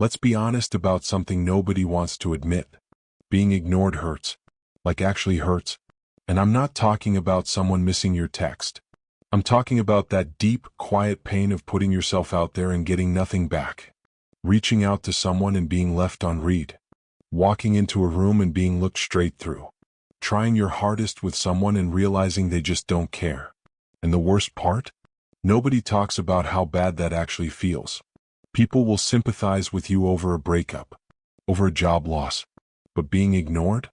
Let's be honest about something nobody wants to admit. Being ignored hurts. Like actually hurts. And I'm not talking about someone missing your text. I'm talking about that deep, quiet pain of putting yourself out there and getting nothing back. Reaching out to someone and being left unread. Walking into a room and being looked straight through. Trying your hardest with someone and realizing they just don't care. And the worst part? Nobody talks about how bad that actually feels. People will sympathize with you over a breakup, over a job loss. But being ignored?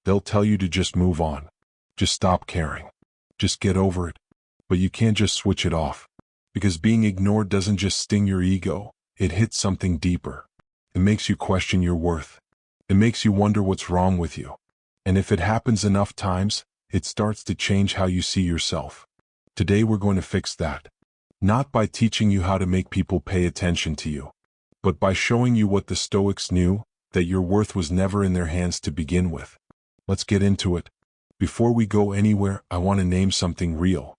They'll tell you to just move on. Just stop caring. Just get over it. But you can't just switch it off. Because being ignored doesn't just sting your ego, it hits something deeper. It makes you question your worth. It makes you wonder what's wrong with you. And if it happens enough times, it starts to change how you see yourself. Today we're going to fix that. Not by teaching you how to make people pay attention to you, but by showing you what the Stoics knew, that your worth was never in their hands to begin with. Let's get into it. Before we go anywhere, I want to name something real.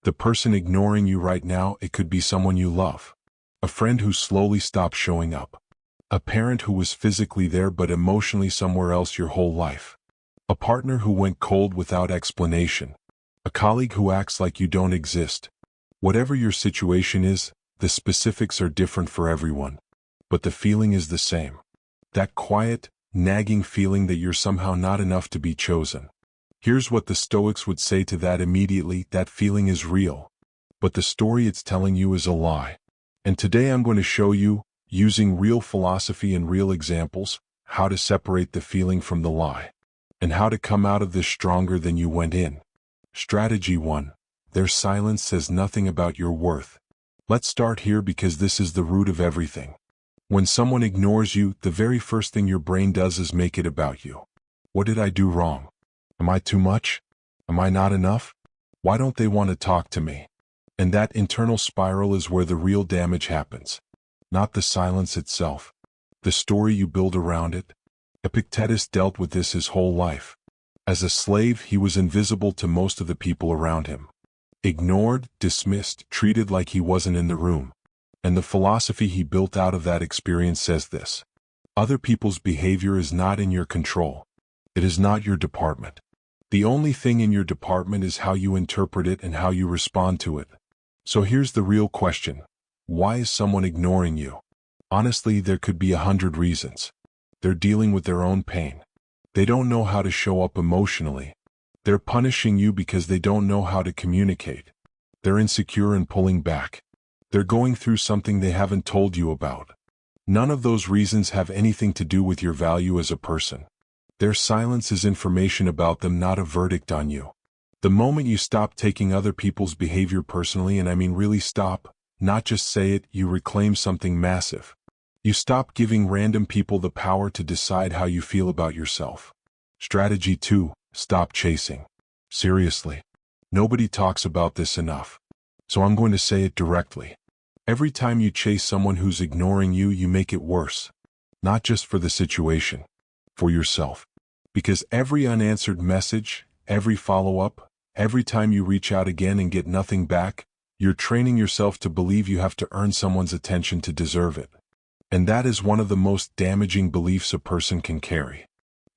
The person ignoring you right now, it could be someone you love. A friend who slowly stopped showing up. A parent who was physically there but emotionally somewhere else your whole life. A partner who went cold without explanation. A colleague who acts like you don't exist. Whatever your situation is, the specifics are different for everyone. But the feeling is the same. That quiet, nagging feeling that you're somehow not enough to be chosen. Here's what the Stoics would say to that immediately: that feeling is real. But the story it's telling you is a lie. And today I'm going to show you, using real philosophy and real examples, how to separate the feeling from the lie. And how to come out of this stronger than you went in. Strategy 1. Their silence says nothing about your worth. Let's start here because this is the root of everything. When someone ignores you, the very first thing your brain does is make it about you. What did I do wrong? Am I too much? Am I not enough? Why don't they want to talk to me? And that internal spiral is where the real damage happens. Not the silence itself. The story you build around it. Epictetus dealt with this his whole life. As a slave, he was invisible to most of the people around him. Ignored, dismissed, treated like he wasn't in the room. And the philosophy he built out of that experience says this: other people's behavior is not in your control. It is not your department. The only thing in your department is how you interpret it and how you respond to it. So here's the real question. Why is someone ignoring you? Honestly, there could be 100 reasons. They're dealing with their own pain. They don't know how to show up emotionally. They're punishing you because they don't know how to communicate. They're insecure and pulling back. They're going through something they haven't told you about. None of those reasons have anything to do with your value as a person. Their silence is information about them, not a verdict on you. The moment you stop taking other people's behavior personally, and I mean really stop, not just say it, you reclaim something massive. You stop giving random people the power to decide how you feel about yourself. Strategy 2. Stop chasing. Seriously. Nobody talks about this enough. So I'm going to say it directly. Every time you chase someone who's ignoring you, you make it worse. Not just for the situation. For yourself. Because every unanswered message, every follow-up, every time you reach out again and get nothing back, you're training yourself to believe you have to earn someone's attention to deserve it. And that is one of the most damaging beliefs a person can carry.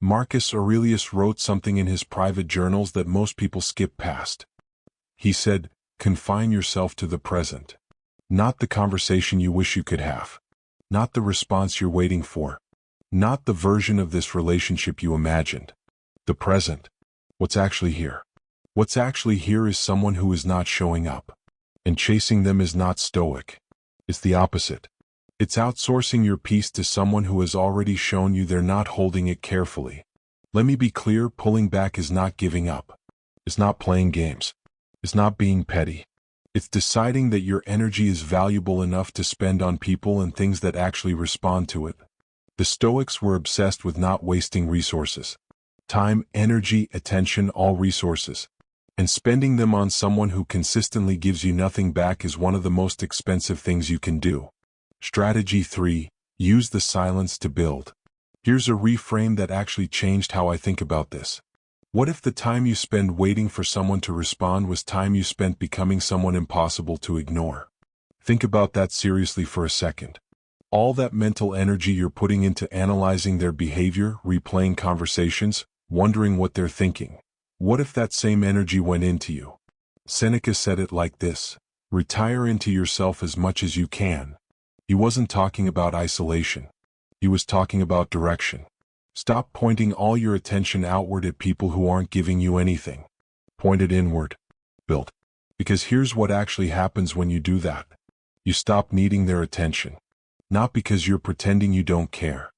Marcus Aurelius wrote something in his private journals that most people skip past. He said, confine yourself to the present. Not the conversation you wish you could have. Not the response you're waiting for. Not the version of this relationship you imagined. The present. What's actually here. What's actually here is someone who is not showing up. And chasing them is not stoic. It's the opposite. It's outsourcing your peace to someone who has already shown you they're not holding it carefully. Let me be clear, pulling back is not giving up. It's not playing games. It's not being petty. It's deciding that your energy is valuable enough to spend on people and things that actually respond to it. The Stoics were obsessed with not wasting resources. Time, energy, attention, all resources. And spending them on someone who consistently gives you nothing back is one of the most expensive things you can do. Strategy 3. Use the silence to build. Here's a reframe that actually changed how I think about this. What if the time you spend waiting for someone to respond was time you spent becoming someone impossible to ignore? Think about that seriously for a second. All that mental energy you're putting into analyzing their behavior, replaying conversations, wondering what they're thinking. What if that same energy went into you? Seneca said it like this: retire into yourself as much as you can. He wasn't talking about isolation. He was talking about direction. Stop pointing all your attention outward at people who aren't giving you anything. Point it inward. Build. Because here's what actually happens when you do that. You stop needing their attention. Not because you're pretending you don't care,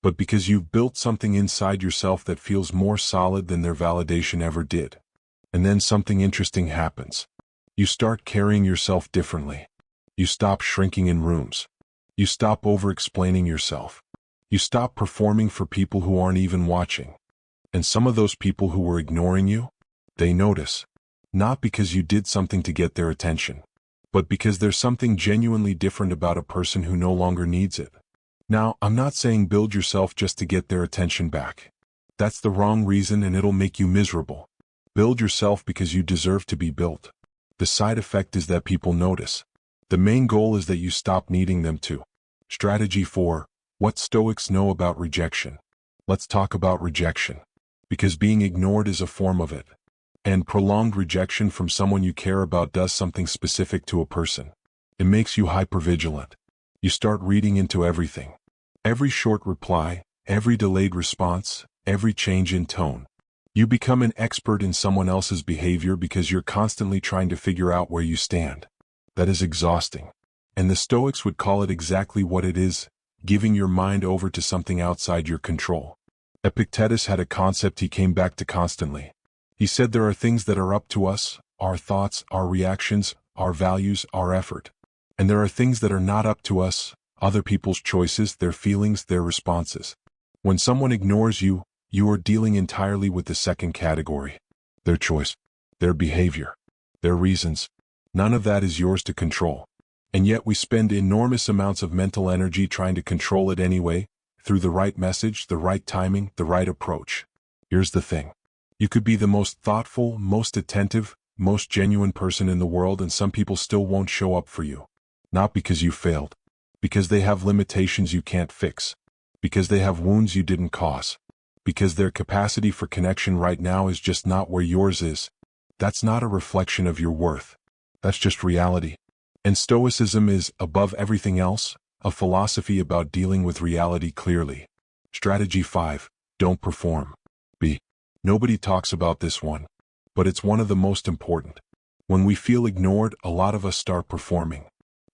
but because you've built something inside yourself that feels more solid than their validation ever did. And then something interesting happens. You start carrying yourself differently. You stop shrinking in rooms. You stop over-explaining yourself. You stop performing for people who aren't even watching. And some of those people who were ignoring you, they notice. Not because you did something to get their attention, but because there's something genuinely different about a person who no longer needs it. Now, I'm not saying build yourself just to get their attention back. That's the wrong reason and it'll make you miserable. Build yourself because you deserve to be built. The side effect is that people notice. The main goal is that you stop needing them to. Strategy 4. What Stoics know about rejection. Let's talk about rejection. Because being ignored is a form of it. And prolonged rejection from someone you care about does something specific to a person. It makes you hypervigilant. You start reading into everything. Every short reply, every delayed response, every change in tone. You become an expert in someone else's behavior because you're constantly trying to figure out where you stand. That is exhausting. And the Stoics would call it exactly what it is, giving your mind over to something outside your control. Epictetus had a concept he came back to constantly. He said there are things that are up to us, our thoughts, our reactions, our values, our effort. And there are things that are not up to us, other people's choices, their feelings, their responses. When someone ignores you, you are dealing entirely with the second category. Their choice, their behavior, their reasons. None of that is yours to control. And yet we spend enormous amounts of mental energy trying to control it anyway, through the right message, the right timing, the right approach. Here's the thing. You could be the most thoughtful, most attentive, most genuine person in the world and some people still won't show up for you. Not because you failed. Because they have limitations you can't fix. Because they have wounds you didn't cause. Because their capacity for connection right now is just not where yours is. That's not a reflection of your worth. That's just reality. And Stoicism is, above everything else, a philosophy about dealing with reality clearly. Strategy 5. Don't perform. B. Nobody talks about this one, but it's one of the most important. When we feel ignored, a lot of us start performing.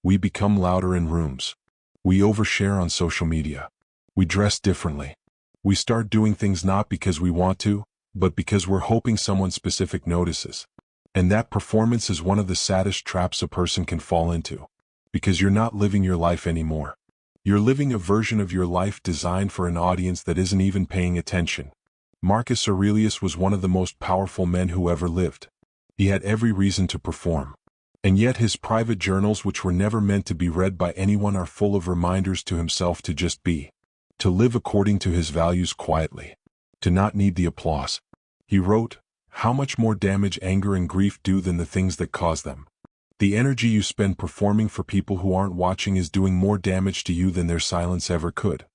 We become louder in rooms. We overshare on social media. We dress differently. We start doing things not because we want to, but because we're hoping someone specific notices. And that performance is one of the saddest traps a person can fall into. Because you're not living your life anymore. You're living a version of your life designed for an audience that isn't even paying attention. Marcus Aurelius was one of the most powerful men who ever lived. He had every reason to perform. And yet his private journals, which were never meant to be read by anyone, are full of reminders to himself to just be. To live according to his values quietly. To not need the applause. He wrote, "How much more damage anger and grief do than the things that cause them." The energy you spend performing for people who aren't watching is doing more damage to you than their silence ever could.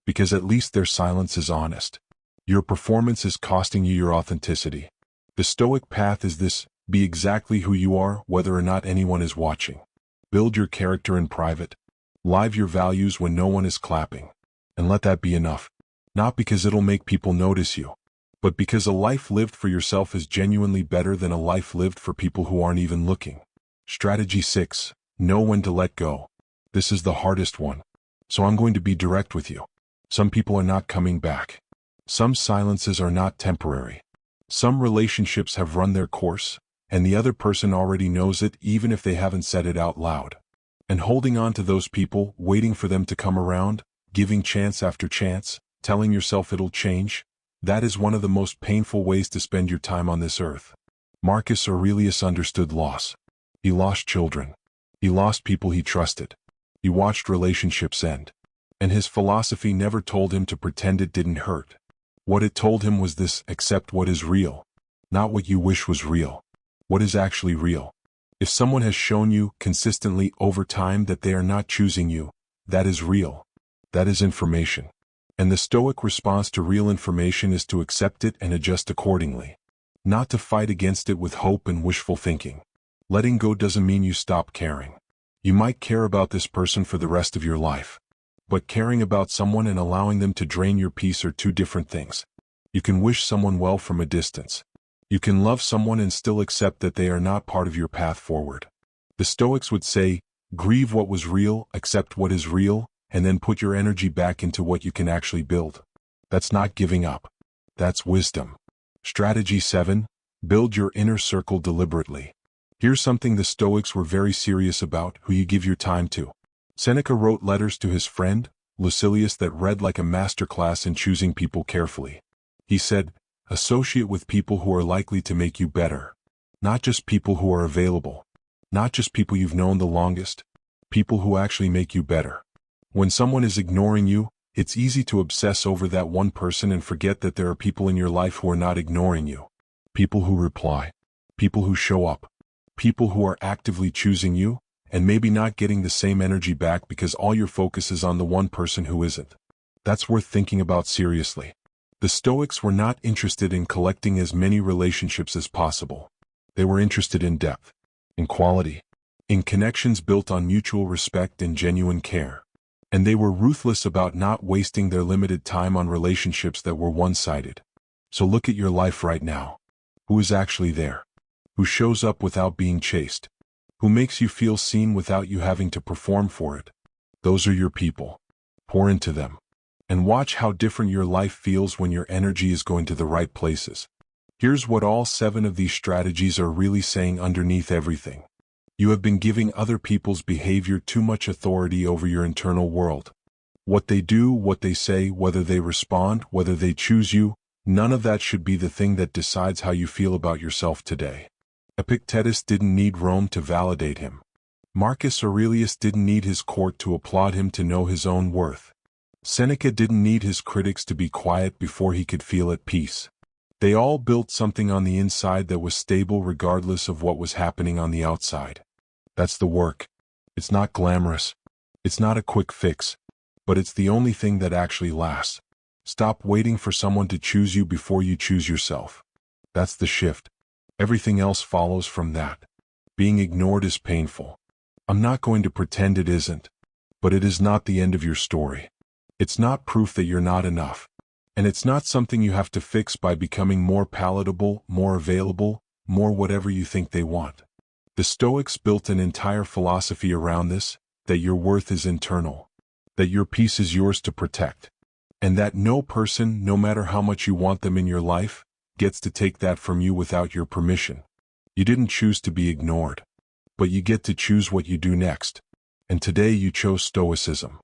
Because at least their silence is honest. Your performance is costing you your authenticity. The Stoic path is this: be exactly who you are, whether or not anyone is watching. Build your character in private. Live your values when no one is clapping. And let that be enough. Not because it'll make people notice you, but because a life lived for yourself is genuinely better than a life lived for people who aren't even looking. Strategy 6. Know when to let go. This is the hardest one. So I'm going to be direct with you. Some people are not coming back. Some silences are not temporary. Some relationships have run their course, and the other person already knows it even if they haven't said it out loud. And holding on to those people, waiting for them to come around, giving chance after chance, telling yourself it'll change, that is one of the most painful ways to spend your time on this earth. Marcus Aurelius understood loss. He lost children. He lost people he trusted. He watched relationships end. And his philosophy never told him to pretend it didn't hurt. What it told him was this: accept what is real. Not what you wish was real. What is actually real. If someone has shown you consistently over time that they are not choosing you, that is real. That is information. And the Stoic response to real information is to accept it and adjust accordingly. Not to fight against it with hope and wishful thinking. Letting go doesn't mean you stop caring. You might care about this person for the rest of your life. But caring about someone and allowing them to drain your peace are two different things. You can wish someone well from a distance. You can love someone and still accept that they are not part of your path forward. The Stoics would say, grieve what was real, accept what is real, and then put your energy back into what you can actually build. That's not giving up. That's wisdom. Strategy 7. Build your inner circle deliberately. Here's something the Stoics were very serious about: who you give your time to. Seneca wrote letters to his friend, Lucilius, that read like a masterclass in choosing people carefully. He said, associate with people who are likely to make you better. Not just people who are available. Not just people you've known the longest. People who actually make you better. When someone is ignoring you, it's easy to obsess over that one person and forget that there are people in your life who are not ignoring you. People who reply. People who show up. People who are actively choosing you, and maybe not getting the same energy back because all your focus is on the one person who isn't. That's worth thinking about seriously. The Stoics were not interested in collecting as many relationships as possible. They were interested in depth, in quality, in connections built on mutual respect and genuine care. And they were ruthless about not wasting their limited time on relationships that were one-sided. So look at your life right now. Who is actually there? Who shows up without being chased? Who makes you feel seen without you having to perform for it? Those are your people. Pour into them. And watch how different your life feels when your energy is going to the right places. Here's what all 7 of these strategies are really saying underneath everything. You have been giving other people's behavior too much authority over your internal world. What they do, what they say, whether they respond, whether they choose you, none of that should be the thing that decides how you feel about yourself today. Epictetus didn't need Rome to validate him. Marcus Aurelius didn't need his court to applaud him to know his own worth. Seneca didn't need his critics to be quiet before he could feel at peace. They all built something on the inside that was stable regardless of what was happening on the outside. That's the work. It's not glamorous. It's not a quick fix. But it's the only thing that actually lasts. Stop waiting for someone to choose you before you choose yourself. That's the shift. Everything else follows from that. Being ignored is painful. I'm not going to pretend it isn't. But it is not the end of your story. It's not proof that you're not enough. And it's not something you have to fix by becoming more palatable, more available, more whatever you think they want. The Stoics built an entire philosophy around this, that your worth is internal. That your peace is yours to protect. And that no person, no matter how much you want them in your life, gets to take that from you without your permission. You didn't choose to be ignored. But you get to choose what you do next. And today you chose Stoicism.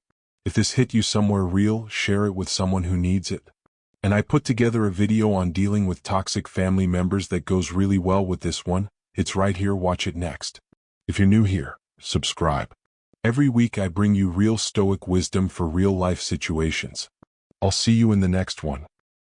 If this hit you somewhere real, share it with someone who needs it. And I put together a video on dealing with toxic family members that goes really well with this one. It's right here, watch it next. If you're new here, subscribe. Every week I bring you real Stoic wisdom for real life situations. I'll see you in the next one.